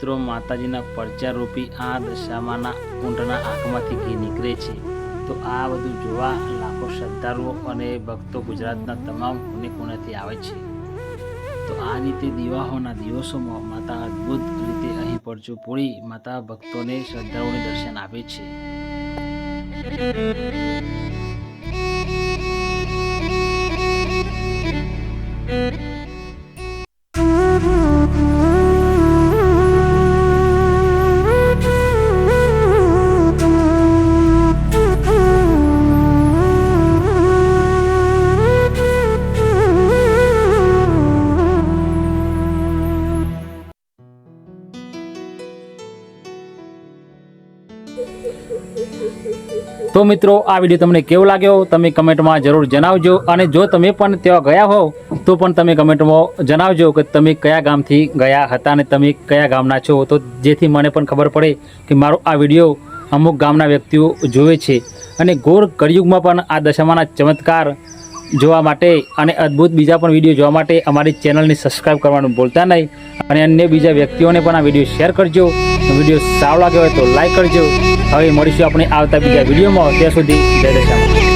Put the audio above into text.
મિત્રો માતાજીના પરચા રૂપી આ દશામાના ઊંટના આંખમાંથી ઘી નીકળે છે। તો આ બધું જોવા લાખો શ્રદ્ધાળુઓ અને ભક્તો ગુજરાતના તમામ ખૂણેથી આવે છે। તો આ રીતે દિવાહોના દિવસોમાં માતા અદ્ભુત રીતે અહીં પરચો પૂરી માતા ભક્તોને શ્રદ્ધાળુઓને દર્શન આપે છે। તો મિત્રો આ વિડીયો તમને કેવો લાગ્યો તમે કમેન્ટમાં જરૂર જણાવજો, અને જો તમે પણ ત્યાં ગયા હોવ તો પણ તમે કમેન્ટમાં જણાવજો કે તમે કયા ગામથી ગયા હતા અને તમે કયા ગામના છો, તો જેથી મને પણ ખબર પડે કે મારો આ વિડીયો અમુક ગામના વ્યક્તિઓ જોવે છે। અને ઘોર કળિયુગમાં પણ આ દશામાના ચમત્કાર જોવા માટે અને અદ્ભુત બીજા પણ વિડીયો જોવા માટે અમારી ચેનલને સબસ્ક્રાઈબ કરવાનું ભૂલતા નહીં, અને અન્ય બીજા વ્યક્તિઓને પણ આ વિડીયો શેર કરજો। વિડીયો સારો લાગ્યો હોય તો લાઈક કરજો। હવે મળીશું આપણે આવતા બીજા વિડીયોમાં, ત્યાં સુધી જય દશામા।